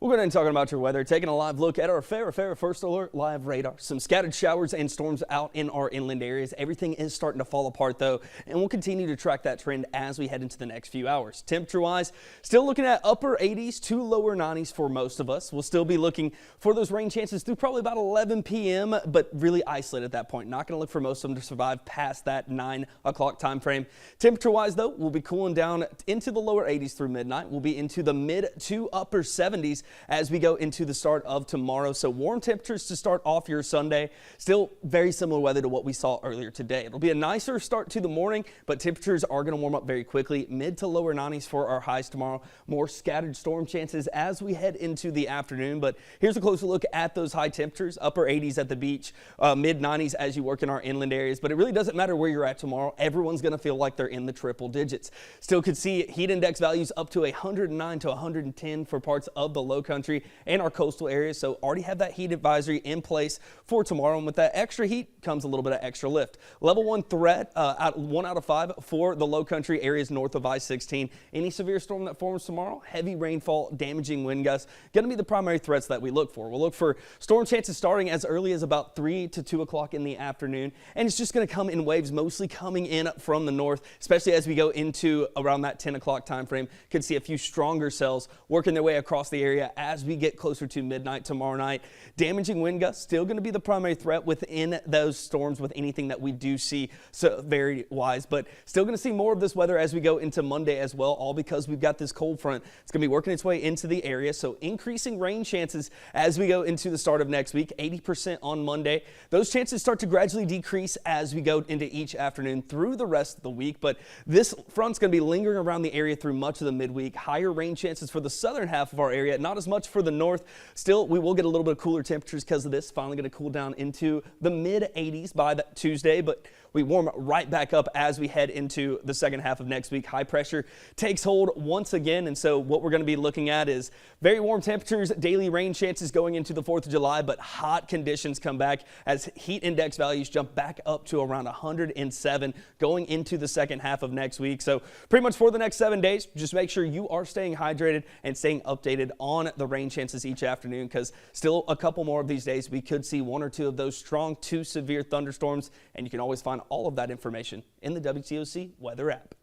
We're going to be talking about your weather, taking a live look at our Farrah First Alert live radar. Some scattered showers and storms out in our inland areas. Everything is starting to fall apart though, and we'll continue to track that trend as we head into the next few hours. Temperature-wise, still looking at upper 80s to lower 90s for most of us. We'll still be looking for those rain chances through probably about 11 p.m., but really isolated at that point. Not going to look for most of them to survive past that 9 o'clock time frame. Temperature-wise though, we'll be cooling down into the lower 80s through midnight. We'll be into the mid to upper 70s as we go into the start of tomorrow. So warm temperatures to start off your Sunday. Still very similar weather to what we saw earlier today. It'll be a nicer start to the morning, but temperatures are going to warm up very quickly. Mid to lower 90s for our highs tomorrow. More scattered storm chances as we head into the afternoon. But here's a closer look at those high temperatures. Upper 80s at the beach, mid 90s as you work in our inland areas. But it really doesn't matter where you're at tomorrow. Everyone's going to feel like they're in the triple digits. Still could see heat index values up to 109 to 110 for parts of the low country and our coastal areas. So already have that heat advisory in place for tomorrow. And with that extra heat comes a little bit of extra lift. Level 1 threat, 1 out of 5 for the low country areas north of I-16. Any severe storm that forms tomorrow, heavy rainfall, damaging wind gusts, going to be the primary threats that we look for. We'll look for storm chances starting as early as about 3 to 2 o'clock in the afternoon. And it's just going to come in waves, mostly coming in from the north, especially as we go into around that 10 o'clock time frame. Could see a few stronger cells working their way across the area as we get closer to midnight tomorrow night. Damaging wind gusts still going to be the primary threat within those storms with anything that we do see severity wise, but still going to see more of this weather as we go into Monday as well, all because we've got this cold front. It's going to be working its way into the area, so increasing rain chances as we go into the start of next week. 80% on Monday. Those chances start to gradually decrease as we go into each afternoon through the rest of the week, but this front's going to be lingering around the area through much of the midweek. Higher rain chances for the southern half of our area, not as much for the north. Still, we will get a little bit of cooler temperatures because of this. Finally going to cool down into the mid 80s by Tuesday, but we warm right back up as we head into the second half of next week. High pressure takes hold once again, and so what we're going to be looking at is very warm temperatures, daily rain chances going into the 4th of July, but hot conditions come back as heat index values jump back up to around 107 going into the second half of next week. So pretty much for the next 7 days, just make sure you are staying hydrated and staying updated on the rain chances each afternoon, because still a couple more of these days we could see 1 or 2 of those strong to severe thunderstorms, and you can always find all of that information in the WTOC weather app.